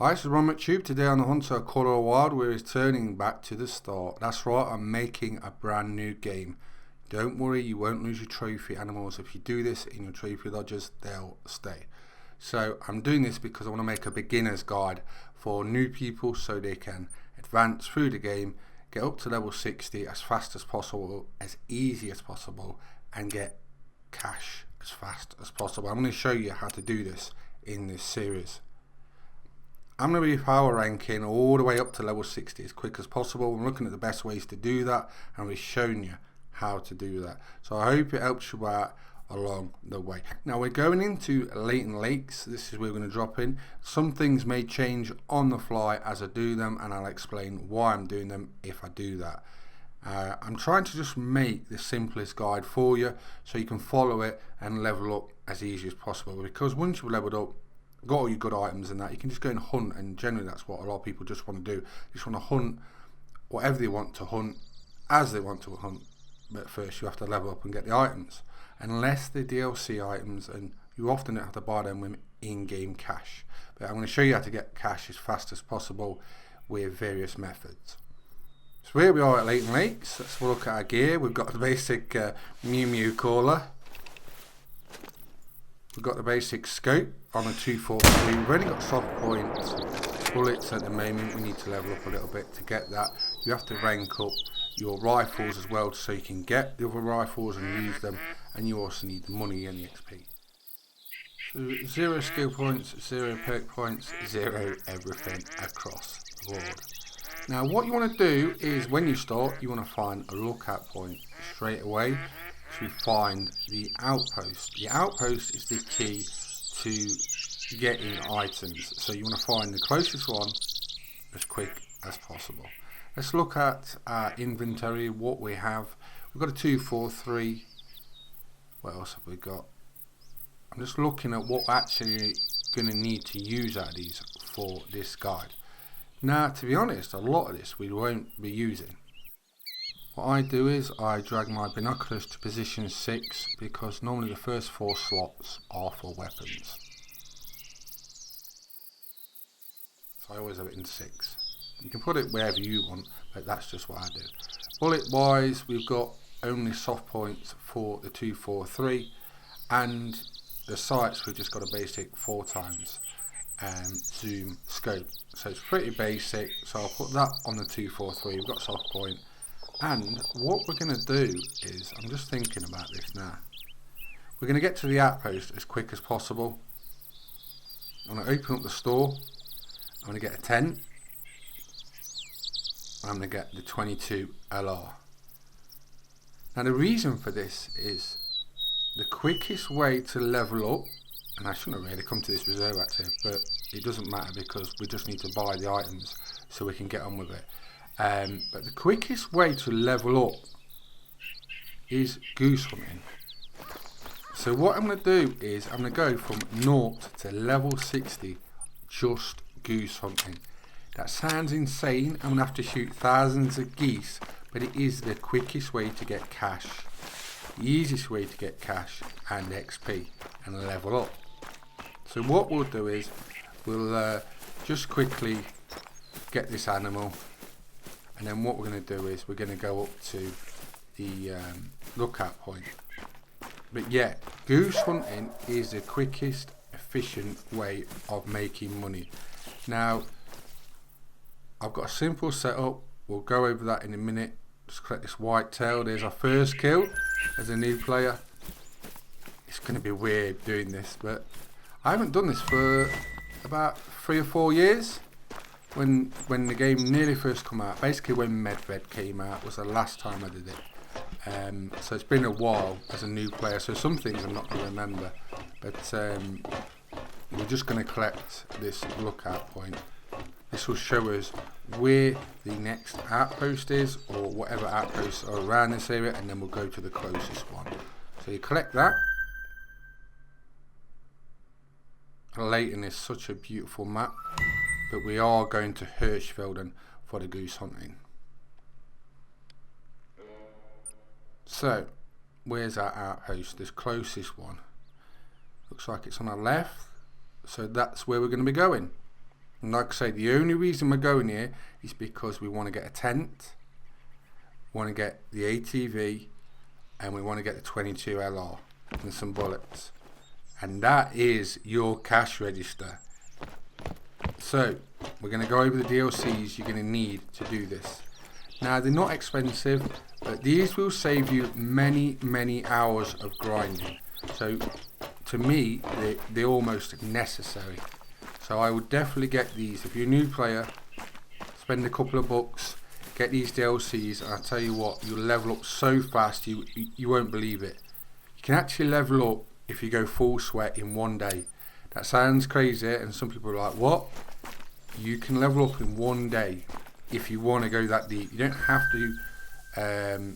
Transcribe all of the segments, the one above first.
Hi, this is Ron McTube. Today on the Hunter Colour Wild, we're returning back to the start. That's right, I'm making a brand new game. Don't worry, you won't lose your trophy animals. If you do this in your trophy lodges, they'll stay. So I'm doing this because I want to make a beginner's guide for new people so they can advance through the game, get up to level 60 as fast as possible, as easy as possible, and get cash as fast as possible. I'm going to show you how to do this in this series. I'm going to be power ranking all the way up to level 60 as quick as possible. I'm looking at the best ways to do that, and we've shown you how to do that. So I hope it helps you out along the way. Now we're going into latent lakes. This is where we're going to drop in. Some things may change on the fly as I do them, and I'll explain why I'm doing them if I do that. I'm trying to just make the simplest guide for you so you can follow it and level up as easy as possible, because once you've leveled up, got all your good items and that, you can just go and hunt, and generally that's what a lot of people just want to do. They just want to hunt whatever they want to hunt as they want to hunt, but first you have to level up and get the items, unless they're DLC items, and you often don't have to buy them with in-game cash. But I'm going to show you how to get cash as fast as possible with various methods. So here we are at Latent Lakes. Let's look at our gear. We've got the basic Mew Mew caller. We've got the basic scope on a 243. We've only got soft points, bullets at the moment. We need to level up a little bit to get that. You have to rank up your rifles as well so you can get the other rifles and use them, and you also need the money and the XP. So 0 skill points, 0 perk points, 0 everything across the board. Now what you want to do is, when you start, you want to find a lookout point straight away to find the outpost. The outpost is the key to getting items, so you want to find the closest one as quick as possible. Let's look at our inventory, what we have. We've got a 243. What else have we got? I'm just looking at what we're actually going to need to use out of these for this guide. Now, to be honest, a lot of this we won't be using. What I do is I drag my binoculars to position 6, because normally the first 4 slots are for weapons. So I always have it in 6. You can put it wherever you want, but that's just what I do. Bullet wise, we've got only soft points for the 243, and the sights we've just got a basic 4x zoom scope. So it's pretty basic, so I'll put that on the 243. We've got soft point. And what we're going to do is, I'm just thinking about this now, we're going to get to the outpost as quick as possible. I'm going to open up the store. I'm going to get a tent. I'm going to get the 22 LR. Now the reason for this is the quickest way to level up, and I shouldn't have really come to this reserve actually, but it doesn't matter because we just need to buy the items so we can get on with it. But the quickest way to level up is goose hunting. So what I'm going to do is I'm going to go from 0 to level 60 just goose hunting. That sounds insane. I'm going to have to shoot thousands of geese, but it is the quickest way to get cash, the easiest way to get cash and XP and level up. So what we'll do is we'll just quickly get this animal. And then what we're going to do is we're going to go up to the lookout point. But yeah, goose hunting is the quickest, efficient way of making money. Now, I've got a simple setup. We'll go over that in a minute. Just collect this white tail. There's our first kill as a new player. It's going to be weird doing this, but I haven't done this for about 3 or 4 years. When the game nearly first come out, basically when Medved came out was the last time I did it. So it's been a while as a new player, so some things I'm not going to remember. But we're just going to collect this lookout point. This will show us where the next outpost is, or whatever outposts are around this area, and then we'll go to the closest one. So you collect that. Leighton is such a beautiful map. But we are going to Hirschfelden for the goose hunting. So, where's our outpost? This closest one. Looks like it's on our left. So that's where we're going to be going. And like I say, the only reason we're going here is because we want to get a tent, want to get the ATV, and we want to get the 22 LR and some bullets. And that is your cash register. So we're going to go over the DLCs you're going to need to do this. Now, they're not expensive, but these will save you many hours of grinding. So to me, they're almost necessary. So I would definitely get these. If you're a new player, spend a couple of bucks, get these DLCs, and I'll tell you what, you'll level up so fast you won't believe it. You can actually level up if you go full sweat in one day. That sounds crazy, and some people are like, what? You can level up in one day if you want to go that deep. You don't have to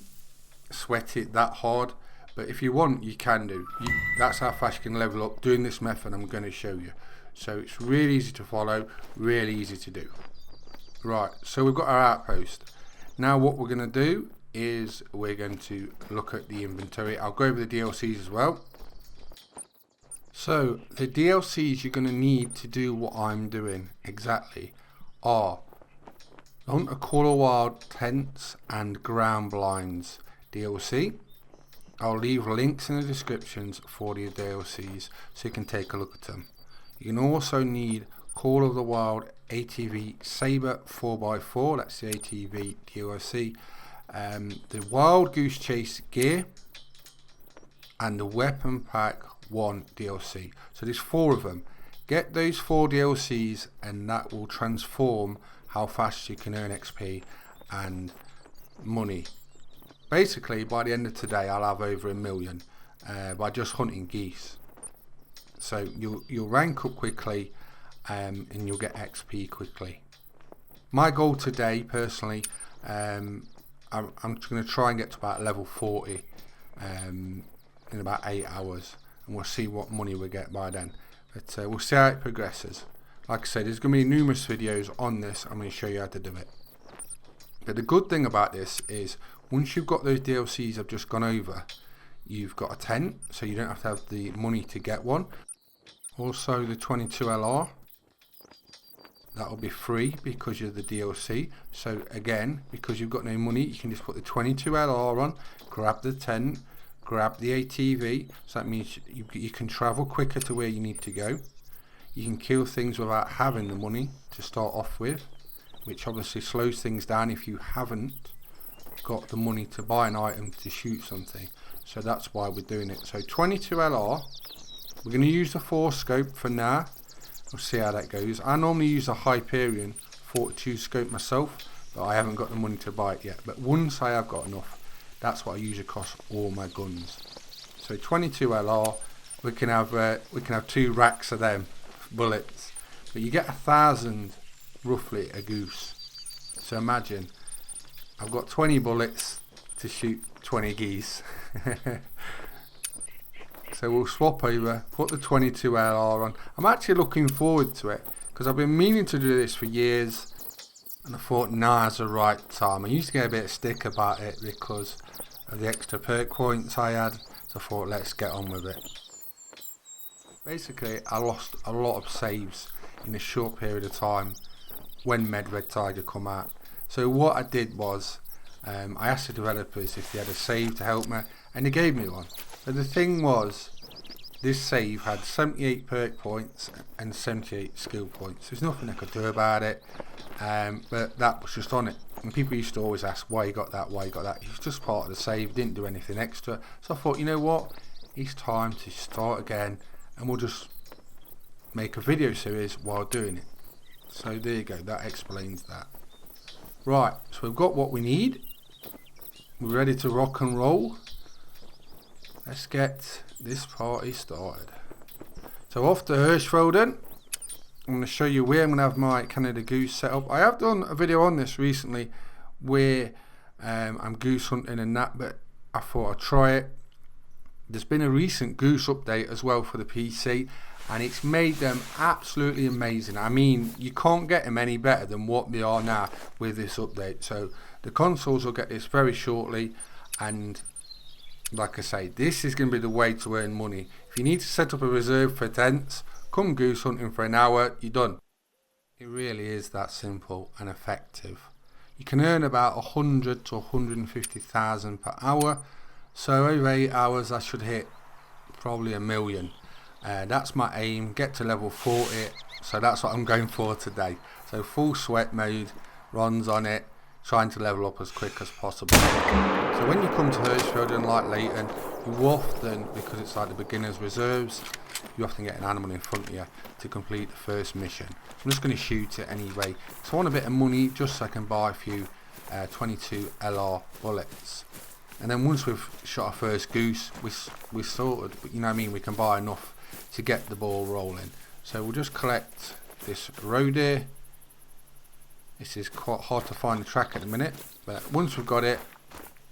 sweat it that hard, but if you want, you can do. That's how fast you can level up doing this method I'm going to show you. So it's really easy to follow, really easy to do. Right, so we've got our outpost. Now what we're going to do is we're going to look at the inventory. I'll go over the DLCs as well. So the DLCs you're going to need to do what I'm doing exactly are Hunter Call of Wild Tents and Ground Blinds DLC. I'll leave links in the descriptions for the DLCs so you can take a look at them. You can also need Call of the Wild ATV SABER 4x4, that's the ATV DLC, the Wild Goose Chase gear, and the Weapon Pack 1 DLC. So there's 4 of them. Get those 4 DLCs and that will transform how fast you can earn XP and money. Basically, by the end of today, I'll have over 1 million by just hunting geese. So you'll rank up quickly and you'll get XP quickly. My goal today, personally, I'm just going to try and get to about level 40 in about 8 hours. And we'll see what money we get by then. But we'll see how it progresses. Like I said, there's going to be numerous videos on this. I'm going to show you how to do it. But the good thing about this is once you've got those DLCs I've just gone over, you've got a tent, so you don't have to have the money to get one. Also the 22 LR, that will be free because you're the DLC. So again, because you've got no money, you can just put the 22 LR on, grab the tent, grab the ATV, so that means you can travel quicker to where you need to go. You can kill things without having the money to start off with, which obviously slows things down if you haven't got the money to buy an item to shoot something. So that's why we're doing it. So 22 LR, we're going to use the 4 scope for now. We'll see how that goes. I normally use a Hyperion 42 scope myself, but I haven't got the money to buy it yet. But once I have got enough, that's what I use across all my guns. So 22 LR, we can have 2 racks of them bullets, but you get 1,000 roughly a goose. So imagine I've got 20 bullets to shoot 20 geese. So we'll swap over, put the 22 LR on. I'm actually looking forward to it because I've been meaning to do this for years, and I thought now's the right time. I used to get a bit of stick about it because of the extra perk points I had, so I thought let's get on with it. Basically, I lost a lot of saves in a short period of time when Med Red Tiger come out. So what I did was, I asked the developers if they had a save to help me, and they gave me one. But the thing was, this save had 78 perk points and 78 skill points. There's nothing I could do about it, but that was just on it. And people used to always ask why you got that, why you got that. It's just part of the save, didn't do anything extra. So I thought, you know what, it's time to start again, and we'll just make a video series while doing it. So there you go, that explains that. Right, so we've got what we need. We're ready to rock and roll. Let's get this party started. So off to Hirschfelden. I'm going to show you where I'm going to have my Canada Goose set up. I have done a video on this recently where I'm goose hunting and that, but I thought I'd try it. There's been a recent Goose update as well for the PC, and it's made them absolutely amazing. I mean, you can't get them any better than what they are now with this update. So the consoles will get this very shortly, and like I say, this is going to be the way to earn money. If you need to set up a reserve for tents, come goose hunting for an hour, you're done. It really is that simple and effective. You can earn about 100 to 150,000 per hour. So over 8 hours I should hit probably 1 million. That's my aim, get to level 40. So that's what I'm going for today. So full sweat mode, runs on it, trying to level up as quick as possible. So when you come to Hirschfeld, unlike Leighton, you often, because it's like the beginner's reserves, you often get an animal in front of you to complete the first mission. I'm just going to shoot it anyway. So I want a bit of money just so I can buy a few 22 LR bullets. And then once we've shot our first goose, we're sorted. You know what I mean? We can buy enough to get the ball rolling. So we'll just collect this roe deer. This is quite hard to find the track at the minute, but once we've got it,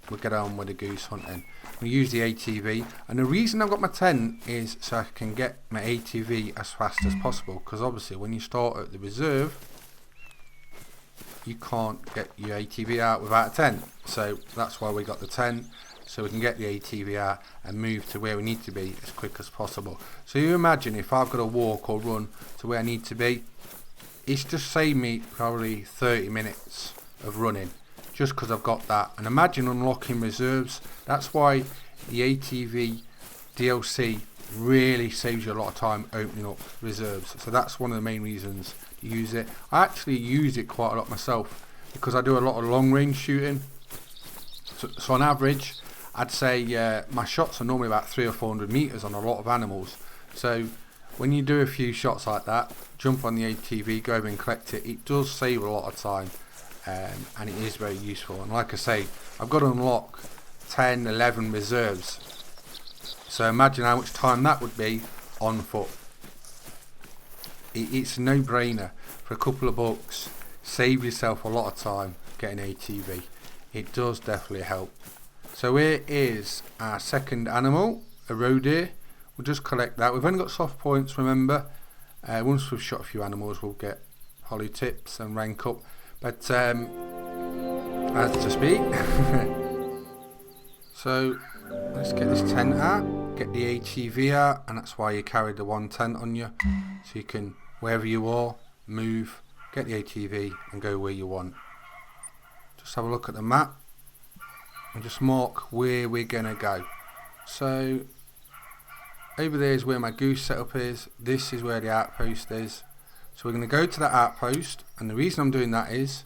we'll get on with the goose hunting. We use the ATV, and the reason I've got my tent is so I can get my ATV as fast as possible, because obviously when you start at the reserve, you can't get your ATV out without a tent. So that's why we got the tent, so we can get the ATV out and move to where we need to be as quick as possible. So you imagine if I've got to walk or run to where I need to be, it's just saved me probably 30 minutes of running just because I've got that. And imagine unlocking reserves. That's why the ATV DLC really saves you a lot of time opening up reserves. So that's one of the main reasons to use it. I actually use it quite a lot myself because I do a lot of long range shooting. So on average, I'd say my shots are normally about 300 or 400 meters on a lot of animals. So when you do a few shots like that, jump on the ATV, go over and collect it. It does save a lot of time, and it is very useful. And like I say, I've got to unlock 10, 11 reserves. So imagine how much time that would be on foot. It's a no-brainer. For a couple of bucks, save yourself a lot of time getting ATV. It does definitely help. So here is our second animal, a roe deer. We'll just collect that. We've only got soft points, remember. Once we've shot a few animals, we'll get holly tips and rank up. But as to speak. So let's get this tent out, get the ATV out, and that's why you carry the one tent on you, so you can, wherever you are, move, get the ATV and go where you want. Just have a look at the map and just mark where we're gonna go. So over there is where my goose setup is. This is where the outpost is. So we're going to go to that outpost, and the reason I'm doing that is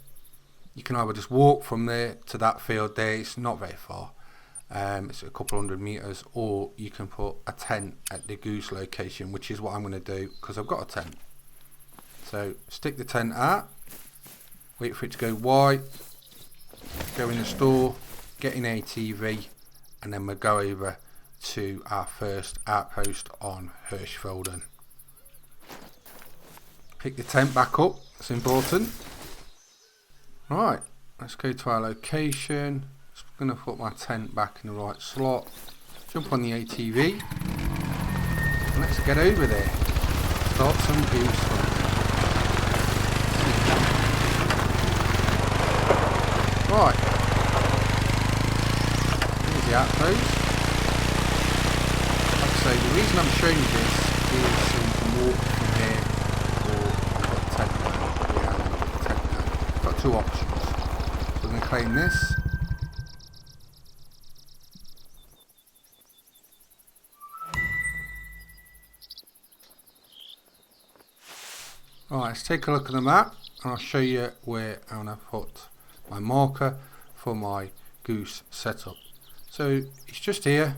you can either just walk from there to that field there. It's not very far. It's a couple 100 meters, or you can put a tent at the goose location, which is what I'm going to do because I've got a tent. So stick the tent out, wait for it to go white, go in the store, get an ATV, and then we'll go over to our first outpost on Hirschfelden. Pick the tent back up, it's important. Right, let's go to our location. Just going to put my tent back in the right slot, jump on the ATV, and let's get over there. Start some goose hunting. Right, here's the outpost. So the reason I'm showing you this is so you can walk from here or put the tent down. Yeah, put the tent down. I've got two options. So I'm going to claim this. Alright, let's take a look at the map and I'll show you where I'm going to put my marker for my goose setup. So it's just here.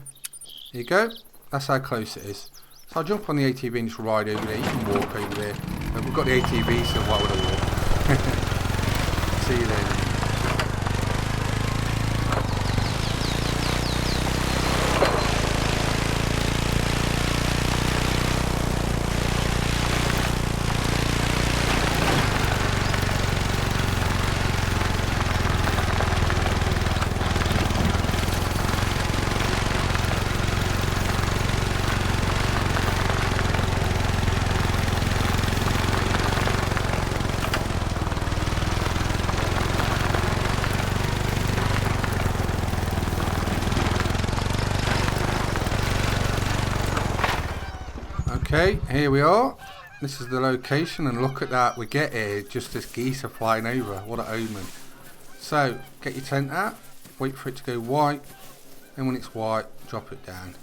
Here you go. That's how close it is. So I'll jump on the ATV and just ride over there. You can walk over there. But we've got the ATV, so why would I walk? See you later. Okay, here we are. this is the location, and look at that, we get here just as geese are flying over. What an omen. So get your tent out, wait for it to go white, and when it's white, drop it down.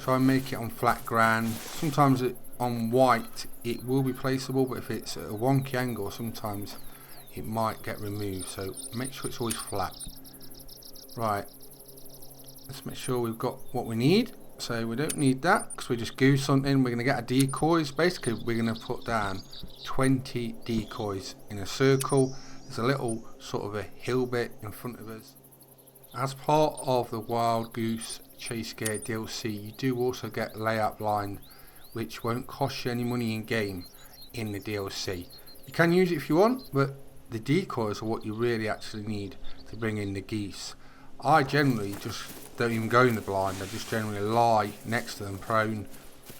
Try and make it on flat ground. Sometimes on white it will be placeable, but if it's at a wonky angle sometimes it might get removed, so make sure it's always flat. Right, let's make sure we've got what we need. So we don't need that because we just goose hunting. We're going to get our decoys. Basically we're going to put down 20 decoys in a circle. There's a little sort of a hill bit in front of us. As part of the Wild Goose Chase Gear DLC, you do also get layout blind, which won't cost you any money in game in the DLC. You can use it if you want, but the decoys are what you really actually need to bring in the geese. I generally just don't even go in the blind. I just generally lie next to them prone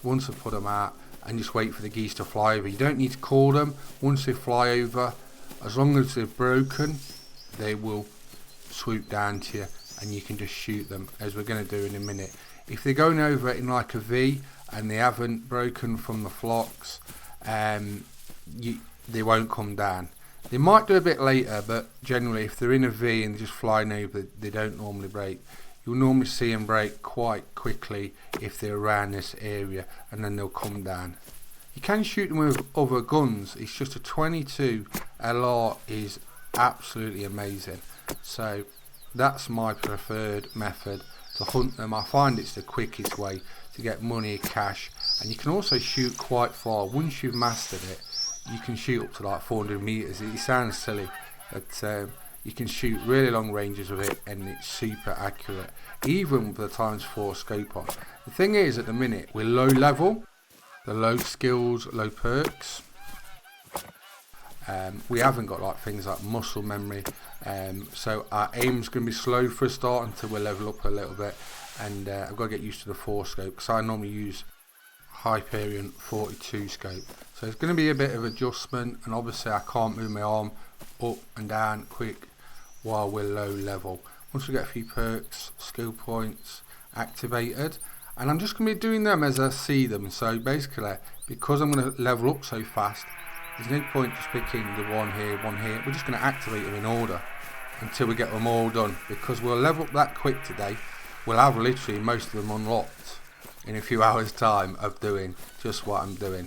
once I put them out and just wait for the geese to fly over. You don't need to call them. Once they fly over, as long as they're broken, they will swoop down to you and you can just shoot them, as we're going to do in a minute. If they're going over in like a V and they haven't broken from the flocks, they won't come down. They might do a bit later, but generally if they're in a V and they're just flying over, they don't normally break. You'll normally see them break quite quickly if they're around this area, and then they'll come down. You can shoot them with other guns. It's just a 22 LR is absolutely amazing. So that's my preferred method to hunt them. I find it's the quickest way to get money, cash, and you can also shoot quite far. Once you've mastered it, you can shoot up to like 400 meters. It sounds silly, but you can shoot really long ranges with it, and it's super accurate, even with the ×4 scope on. The thing is, at the minute we're low level, the low skills, low perks. We haven't got like things like muscle memory, so our aim's going to be slow for a start until we level up a little bit, and I've got to get used to the 4 scope because I normally use Hyperion 42 scope, so it's going to be a bit of adjustment, and obviously I can't move my arm up and down quick while we're low level. Once we get a few perks, skill points activated, and I'm just going to be doing them as I see them. So basically, because I'm going to level up so fast, there's no point just picking the one here, we're just going to activate them in order until we get them all done, because we'll level up that quick today. We'll have literally most of them unlocked in a few hours time of doing just what I'm doing.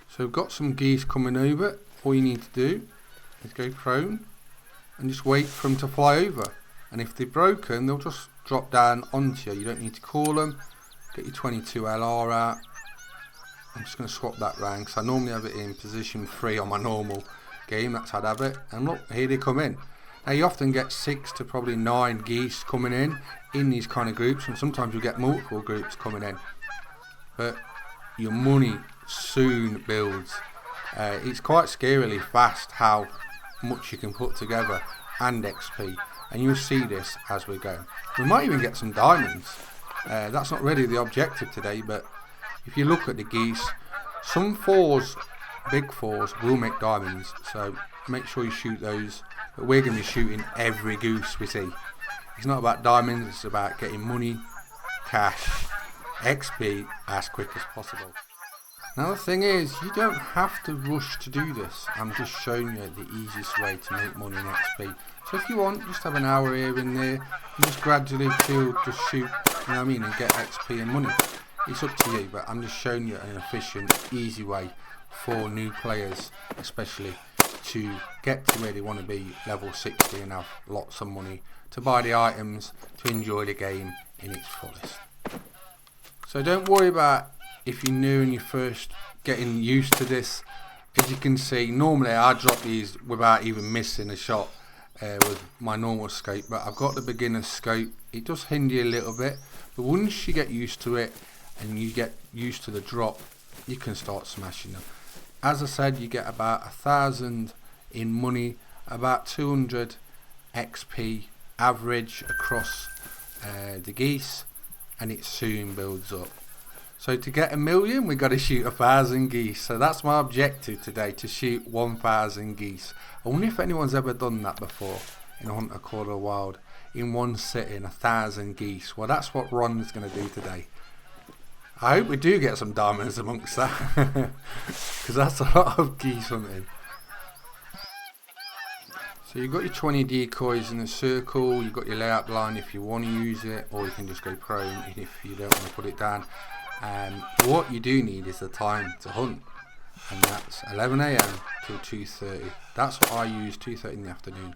So we've got some geese coming over. All you need to do is go prone and just wait for them to fly over, and if they're broken they'll just drop down onto you. You don't need to call them. Get your 22 LR out. I'm just going to swap that round because I normally have it in position 3 on my normal game. That's how I'd have it, and look, here they come in. Now you often get 6 to probably 9 geese coming in these kind of groups, and sometimes you get multiple groups coming in, but your money soon builds. It's quite scarily fast how much you can put together, and XP, and you'll see this as we go. We might even get some diamonds. That's not really the objective today, but if you look at the geese, some 4s, big 4s, will make diamonds, so make sure you shoot those. But we're going to be shooting every goose we see. It's not about diamonds, it's about getting money, cash, XP as quick as possible. Now the thing is, you don't have to rush to do this. I'm just showing you the easiest way to make money and XP. So if you want, just have an hour here and there, and just gradually just shoot, you know what I mean, and get XP and money. It's up to you, but I'm just showing you an efficient, easy way for new players, especially, to get to where they want to be, level 60, and have lots of money to buy the items to enjoy the game in its fullest. So don't worry about if you're new and you're first getting used to this. As you can see, normally I drop these without even missing a shot with my normal scope, but I've got the beginner scope. It does hinder you a little bit, but once you get used to it and you get used to the drop, you can start smashing them. As I said, you get about 1,000 in money, about 200 XP average across the geese, and it soon builds up. So to get 1 million, we got to shoot 1,000 geese. So that's my objective today, to shoot 1,000 geese. I wonder if anyone's ever done that before in a Hunter Call of the Wild, in one sitting, 1,000 geese. Well, that's what Ron's going to do today. I hope we do get some diamonds amongst that, because that's a lot of geese hunting. So you've got your 20 decoys in a circle, you've got your layout line if you want to use it, or you can just go prone if you don't want to put it down. What you do need is the time to hunt, and that's 11 AM till 2:30. That's what I use, 2:30 in the afternoon.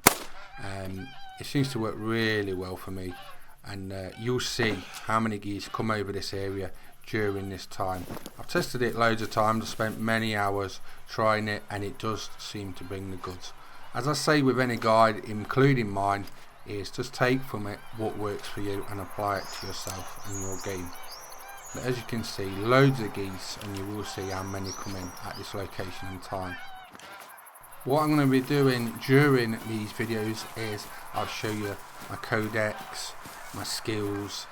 It seems to work really well for me, and you'll see how many geese come over this area during this time. I've tested it loads of times, I've spent many hours trying it, and it does seem to bring the goods. As I say with any guide, including mine, is just take from it what works for you and apply it to yourself and your game. But as you can see, loads of geese, and you will see how many come in at this location and time. What I'm going to be doing during these videos is I'll show you my codex, my skills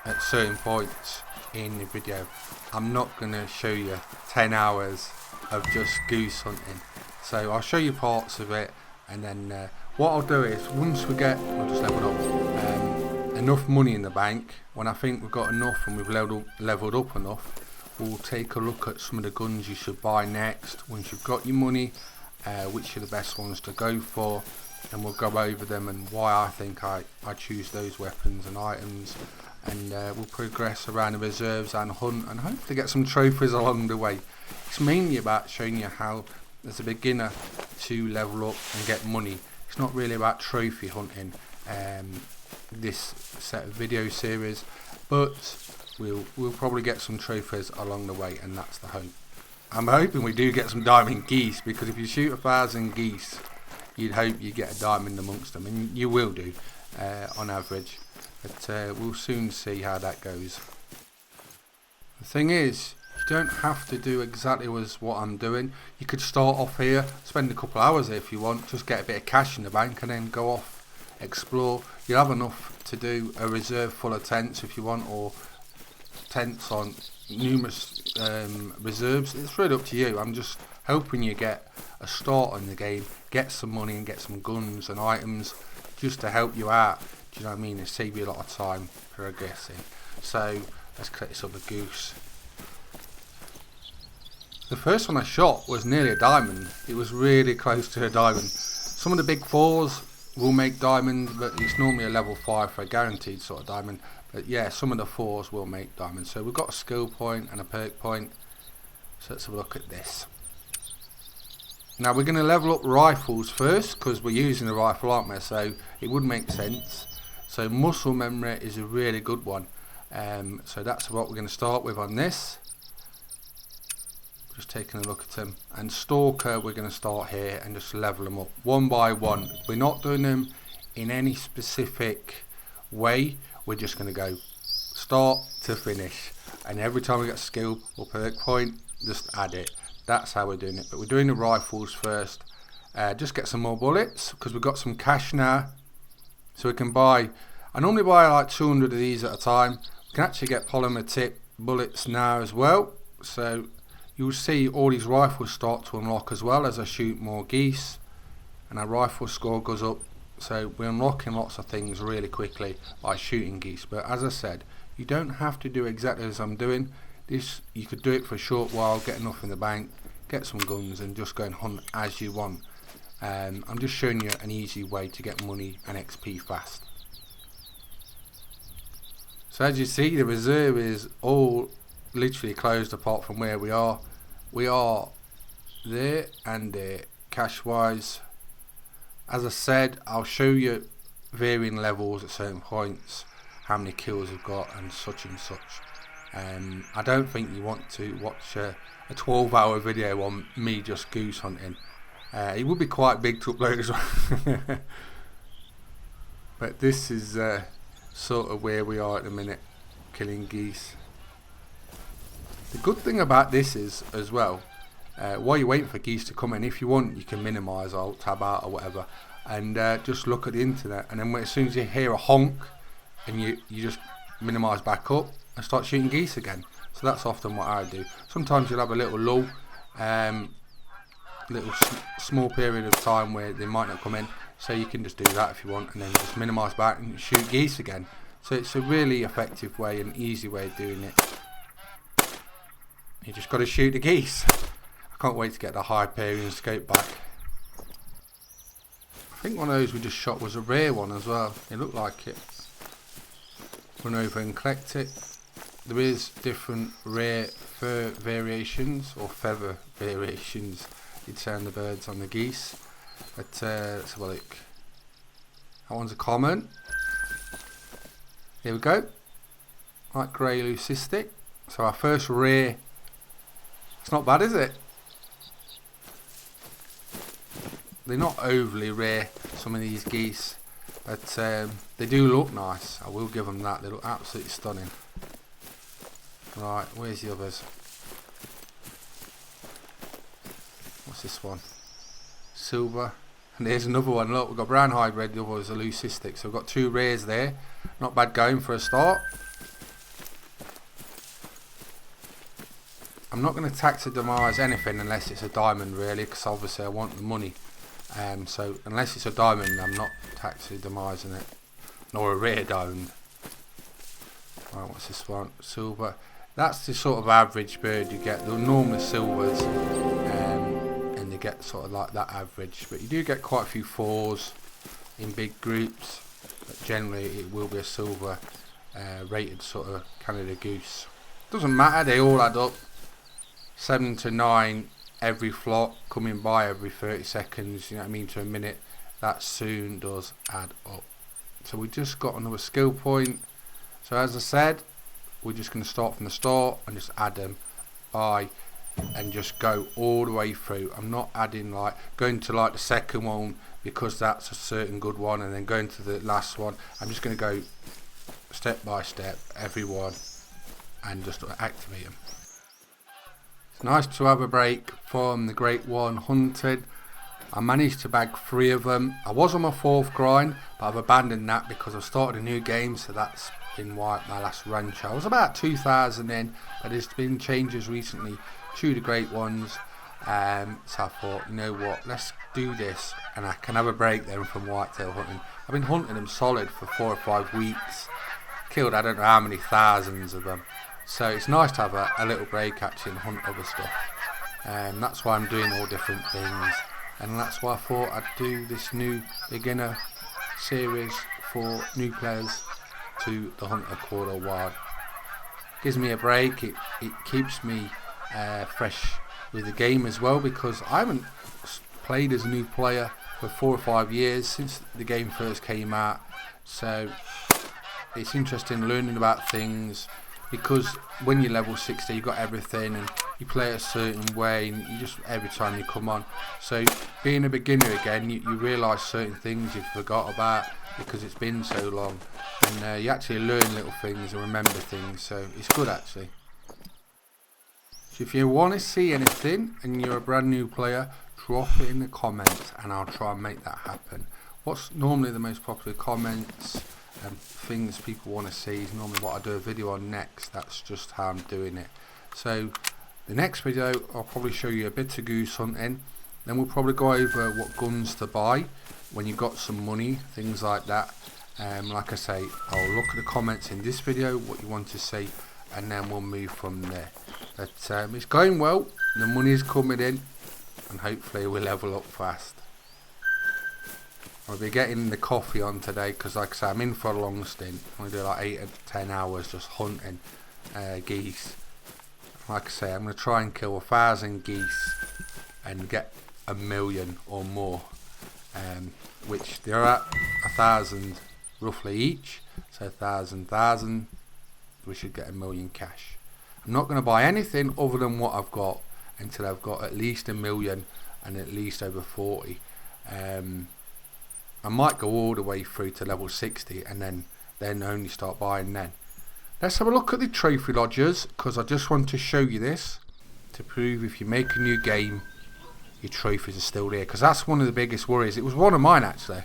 at certain points in the video. I'm not going to show you 10 hours of just goose hunting. So I'll show you parts of it, and then what I'll do is once we'll just level up enough money in the bank. When I think we've got enough and we've leveled up enough, we'll take a look at some of the guns you should buy next. Once you've got your money, which are the best ones to go for, and we'll go over them and why I think I choose those weapons and items, and we'll progress around the reserves and hunt and hopefully get some trophies along the way. It's mainly about showing you how as a beginner to level up and get money. It's not really about trophy hunting this set of video series, but we'll probably get some trophies along the way, and that's the hope. I'm hoping we do get some diamond geese, because if you shoot 1,000 geese, you'd hope you get a diamond amongst them, and you will do on average, but we'll soon see how that goes. The thing is, you don't have to do exactly as what I'm doing. You could start off here, spend a couple hours here if you want, just get a bit of cash in the bank, and then go off, explore. You'll have enough to do a reserve full of tents if you want, or tents on numerous reserves. It's really up to you. I'm just helping you get a start on the game, get some money and get some guns and items just to help you out. Do you know what I mean? It saves you a lot of time progressing. So let's collect this other goose. The first one I shot was nearly a diamond. It was really close to a diamond. Some of the big fours will make diamonds, but it's normally a level 5 for a guaranteed sort of diamond. But yeah, some of the fours will make diamonds. So we've got a skill point and a perk point. So let's have a look at this. Now we're going to level up rifles first, because we're using the rifle, aren't we? So it would make sense. So muscle memory is a really good one. So that's what we're going to start with on this. Just taking a look at them. And stalker, we're going to start here and just level them up one by one. We're not doing them in any specific way. We're just going to go start to finish, and every time we get a skill or perk point, just add it. That's how we're doing it. But we're doing the rifles first. Just get some more bullets, because we've got some cash now, so we can buy. I normally buy like 200 of these at a time. We can actually get polymer tip bullets now as well, so you'll see all these rifles start to unlock as well as I shoot more geese, and our rifle score goes up. So we're unlocking lots of things really quickly by shooting geese. But as I said, you don't have to do exactly as I'm doing. This, you could do it for a short while, get enough in the bank, get some guns, and just go and hunt as you want. I'm just showing you an easy way to get money and XP fast. So as you see, the reserve is all literally closed apart from where we are. We are there and there cash wise. As I said, I'll show you varying levels at certain points, how many kills we've got and such. I don't think you want to watch a 12-hour video on me just goose hunting. It would be quite big to upload as well. But this is sort of where we are at the minute, killing geese. The good thing about this is, as well, while you're waiting for geese to come in, if you want, you can minimise or tab out or whatever, and just look at the internet, and then as soon as you hear a honk, and you just minimise back up and start shooting geese again. So that's often what I do. Sometimes you'll have a little lull, small period of time where they might not come in, so you can just do that if you want, and then just minimise back and shoot geese again. So it's a really effective way and easy way of doing it. You just got to shoot the geese. I can't wait to get the Hyperion scope back. I think one of those we just shot was a rare one as well. It looked like it. Run over and collect it. There is different rare fur variations or feather variations, you'd say, on the birds, on the geese. But let's have a look. That one's a common. Here we go. Light grey leucistic. So our first rare. It's not bad, is it? They're not overly rare, some of these geese, but they do look nice. I will give them that. They look absolutely stunning. Right, where's the others? What's this one? Silver. And there's another one. Look, we've got brown hide red. The other was a leucistic. So we've got two rares there. Not bad going for a start. I'm not going to taxidermise anything unless it's a diamond, really, because obviously I want the money. So unless it's a diamond, I'm not taxidermising it, nor a rare diamond. Right, what's this one? Silver. That's the sort of average bird you get. They're normally silvers, and you get sort of like that average. But you do get quite a few fours in big groups. But generally, it will be a silver rated sort of Canada goose. Doesn't matter. They all add up. 7 to 9 every flock coming by every 30 seconds, you know what I mean, to a minute. That soon does add up. So we just got another skill point. So as I said, we're just going to start from the start and just add them by and just go all the way through. I'm not adding like going to like the second one because that's a certain good one and then going to the last one. I'm just going to go step by step every one and just activate them. It's nice to have a break from the Great One hunted. I managed to bag 3 of them. I was on my 4th grind, but I've abandoned that because I've started a new game, so that's been why my last ranch. I was about 2,000 in, but there's been changes recently to the Great Ones. So I thought, you know what, let's do this and I can have a break then from whitetail hunting. I've been hunting them solid for 4 or 5 weeks. Killed I don't know how many thousands of them. So it's nice to have a little break actually and hunt other stuff. That's why I'm doing all different things. And that's why I thought I'd do this new beginner series for new players to the Hunter Quarter Wild. Gives me a break, it keeps me fresh with the game as well, because I haven't played as a new player for 4 or 5 years since the game first came out. So it's interesting learning about things, because when you're level 60 you've got everything and you play a certain way and you just every time you come on. So being a beginner again, you realise certain things you forgot about because it's been so long, and you actually learn little things and remember things, so it's good actually. So if you want to see anything and you're a brand new player, drop it in the comments and I'll try and make that happen. What's normally the most popular comments and things people want to see is normally what I do a video on next. That's just how I'm doing it. So the next video I'll probably show you a bit of goose hunting, then we'll probably go over what guns to buy when you've got some money, things like that. Like I say, I'll look at the comments in this video what you want to see, and then we'll move from there. But it's going well, the money is coming in, and hopefully we'll level up fast. I'll be getting the coffee on today because, like I say, I'm in for a long stint. I'm going to do like 8 to 10 hours just hunting geese. Like I say, I'm going to try and kill 1,000 geese and get 1,000,000 or more, which they're at 1,000 roughly each, so 1,000, we should get 1,000,000 cash. I'm not going to buy anything other than what I've got until I've got at least 1,000,000 and at least over 40. I might go all the way through to level 60 and then only start buying then. Let's have a look at the trophy lodgers, because I just want to show you this to prove if you make a new game your trophies are still there, because that's one of the biggest worries. It was one of mine actually.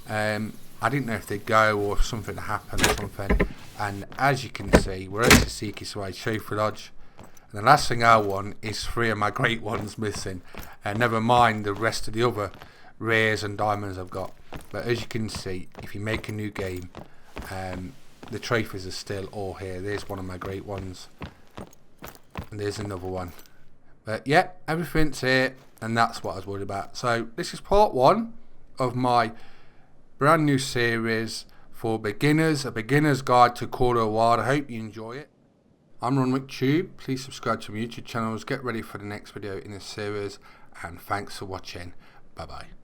I didn't know if they'd go or if something happened or something, and as you can see we're at the Seeker's Way trophy lodge, and the last thing I want is 3 of my great ones missing, and never mind the rest of the other rares and diamonds I've got. But as you can see, if you make a new game, the trophies are still all here. There's one of my great ones, and there's another one. But yeah, everything's here, and that's what I was worried about. So this is part 1 of my brand new series for beginners, a beginner's guide to Corridor Wild. I hope you enjoy it. I'm Ron Tube. Please subscribe to my YouTube channels. Get ready for the next video in this series, and thanks for watching. Bye bye.